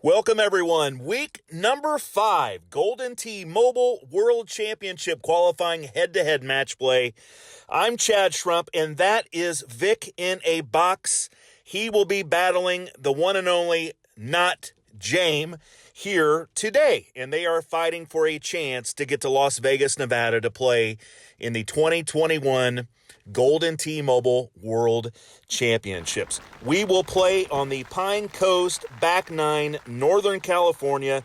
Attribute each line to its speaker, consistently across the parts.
Speaker 1: Welcome, everyone. Week number 5, Golden Tee Mobile World Championship qualifying head-to-head match play. I'm Chad Schrump, and that is Vick in a box. He will be battling the one and only Not Xjaym here today, and they are fighting for a chance to get to Las Vegas, Nevada to play in the 2021 Golden Tee Mobile World Championships. We will play on the Pine Coast, back 9, Northern California.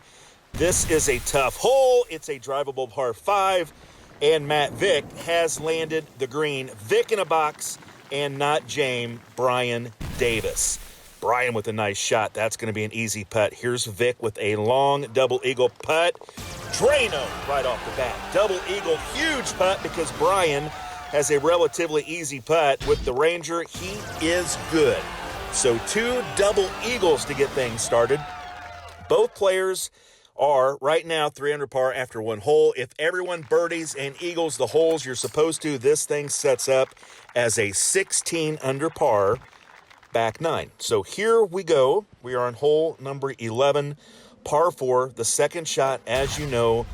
Speaker 1: This is a tough hole. It's a drivable par 5, and Matt Vick has landed the green. Vick in a box, and Not Xjaym, Brian Davis. Brian with a nice shot. That's going to be an easy putt. Here's Vick with a long double eagle putt. Drano right off the bat. Double eagle, huge putt because Brian has a relatively easy putt with the Ranger. He is good. So 2 double eagles to get things started. Both players are right now 3 under par after 1 hole. If everyone birdies and eagles the holes you're supposed to, this thing sets up as a 16 under par back 9. So here we go. We are on hole number 11, par 4. The second shot, as you know,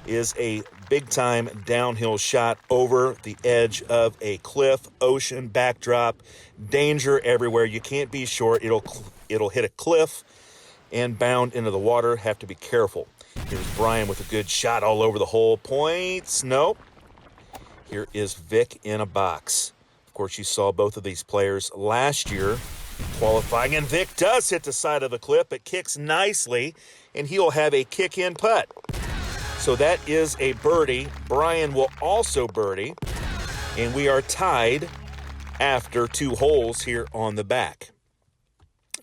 Speaker 1: is a big-time downhill shot over the edge of a cliff, ocean backdrop, danger everywhere. You can't be short. It'll hit a cliff and bound into the water. Have to be careful. Here's Brian with a good shot all over the hole. Points, nope. Here is Vick in a box. Of course, you saw both of these players last year qualifying, and Vick does hit the side of the cliff, but kicks nicely, and he'll have a kick-in putt. So that is a birdie. Brian will also birdie, and we are tied after 2 holes here on the back.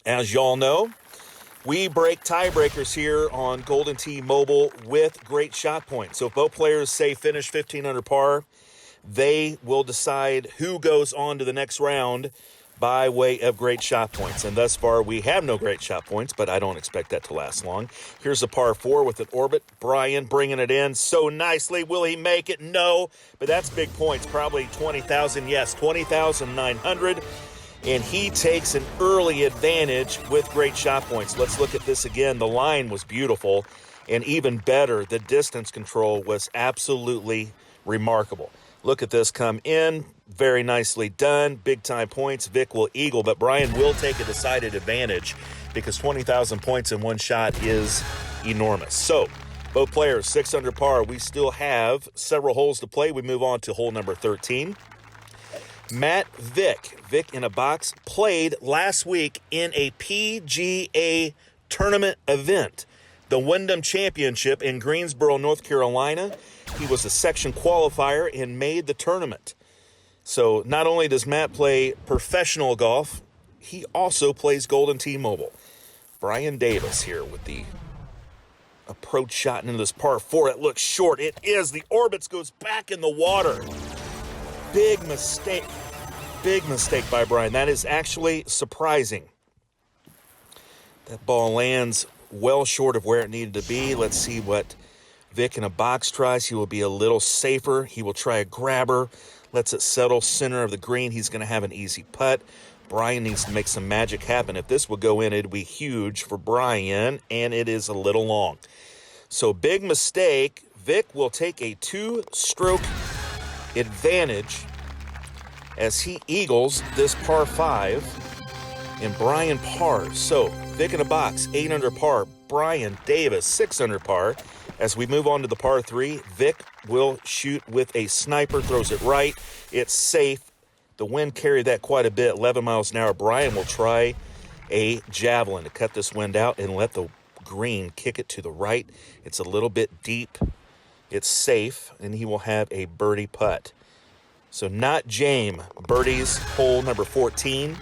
Speaker 1: As y'all know, we break tiebreakers here on Golden Tee Mobile with great shot points. So if both players say finish 15 under par, they will decide who goes on to the next round by way of great shot points. And thus far, we have no great shot points, but I don't expect that to last long. Here's a par 4 with an orbit. Brian bringing it in so nicely. Will he make it? No, but that's big points. Probably 20,000. Yes, 20,900. And he takes an early advantage with great shot points. Let's look at this again. The line was beautiful, and even better, the distance control was absolutely remarkable. Look at this come in. Very nicely done. Big-time points. Vick will eagle, but Brian will take a decided advantage because 20,000 points in one shot is enormous. So, both players, 6 under par. We still have several holes to play. We move on to hole number 13. Matt Vick in a box, played last week in a PGA tournament event, the Wyndham Championship in Greensboro, North Carolina. He was a section qualifier and made the tournament. So not only does Matt play professional golf, he also plays Golden Tee Mobile. Brian Davis here with the approach shot into this par 4. It looks short. It is. The orbits goes back in the water. Big mistake. Big mistake by Brian. That is actually surprising. That ball lands well short of where it needed to be. Let's see what Vick in a box tries. He will be a little safer. He will try a grabber. Lets it settle center of the green. He's going to have an easy putt. Brian needs to make some magic happen. If this would go in, it'd be huge for Brian, and it is a little long. So big mistake. Vick will take a 2-stroke advantage as he eagles this par 5, and Brian pars. So Vick in a box, 8 under par. Brian Davis, 6 under par. As we move on to the par 3, Vick will shoot with a sniper, throws it right. It's safe. The wind carried that quite a bit, 11 miles an hour. Brian will try a javelin to cut this wind out and let the green kick it to the right. It's a little bit deep. It's safe, and he will have a birdie putt. So Not Xjaym birdies hole number 14.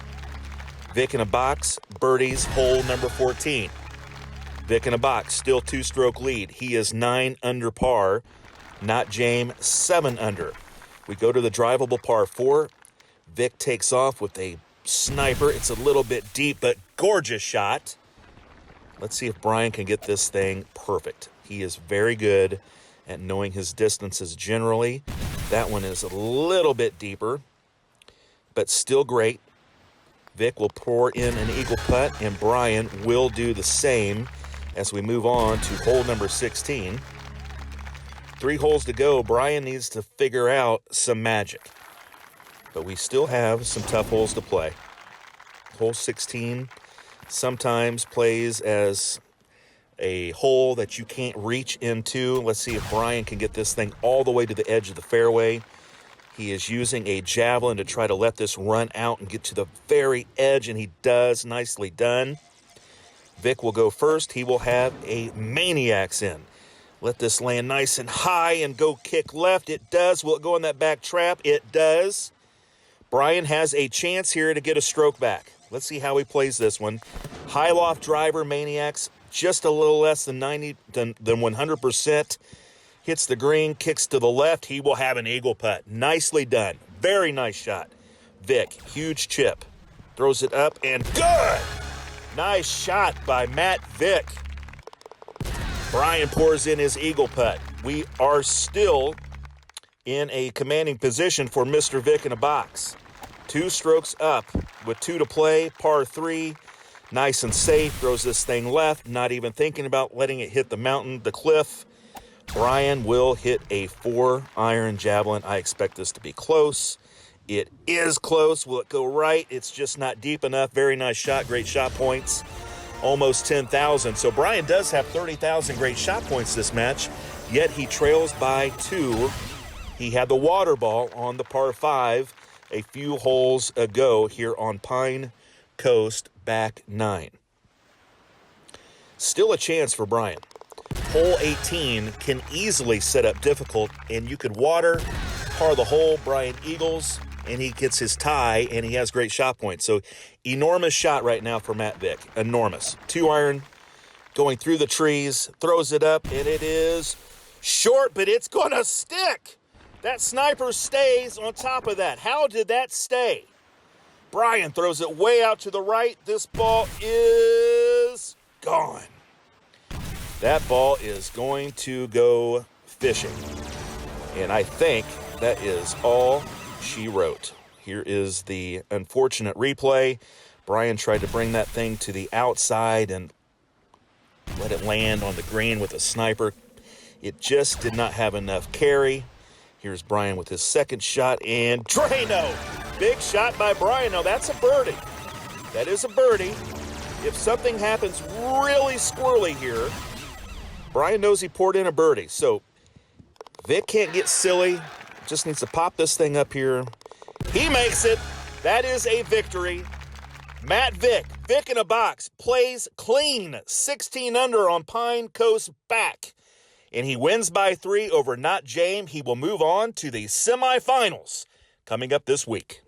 Speaker 1: Vick in a box birdies hole number 14. Vick in a box, still 2-stroke lead. He is 9 under par. Not Xjaym, 7 under. We go to the drivable par 4. Vick takes off with a sniper. It's a little bit deep, but gorgeous shot. Let's see if Brian can get this thing perfect. He is very good at knowing his distances generally. That one is a little bit deeper, but still great. Vick will pour in an eagle putt, and Brian will do the same. as we move on to hole number 16. 3 holes to go. Brian needs to figure out some magic. But we still have some tough holes to play. Hole 16 sometimes plays as a hole that you can't reach into. Let's see if Brian can get this thing all the way to the edge of the fairway. He is using a javelin to try to let this run out and get to the very edge, and he does. Nicely done. Vic will go first. He will have a maniacs in. Let this land nice and high and go kick left. It does. Will it go in that back trap? It does. Brian has a chance here to get a stroke back. Let's see how he plays this one. High loft driver, maniacs, just a little less than 100%. Hits the green, kicks to the left. He will have an eagle putt. Nicely done. Very nice shot. Vic, huge chip. Throws it up and good! Nice shot by Matt Vick. Brian pours in his eagle putt. We are still in a commanding position for Mr. Vick in a box. 2 strokes up with 2 to play, par 3. Nice and safe. Throws this thing left, not even thinking about letting it hit the mountain, the cliff. Brian will hit a 4-iron javelin. I expect this to be close. It is close. Will it go right? It's just not deep enough. Very nice shot. Great shot points. Almost 10,000. So Brian does have 30,000 great shot points this match, yet he trails by 2. He had the water ball on the par 5 a few holes ago here on Pine Coast, back 9. Still a chance for Brian. Hole 18 can easily set up difficult, and you could water, par the hole, Brian eagles, and he gets his tie, and he has great shot points. So enormous shot right now for Matt Vick. Enormous. 2-iron, going through the trees, throws it up, and it is short, but it's going to stick. That sniper stays on top of that. How did that stay? Brian throws it way out to the right. This ball is gone. That ball is going to go fishing. And I think that is all she wrote. Here is the unfortunate replay. Brian tried to bring that thing to the outside and let it land on the green with a sniper. It just did not have enough carry. Here's Brian with his second shot, and Drano! Big shot by Brian. Now that's a birdie. That is a birdie. If something happens really squirrely here, Brian knows he poured in a birdie. So Vic can't get silly. Just needs to pop this thing up here. He makes it. That is a victory. Matt Vick, Vick in a box, plays clean. 16 under on Pine Coast back. And he wins by 3 over Not Xjaym. He will move on to the semifinals coming up this week.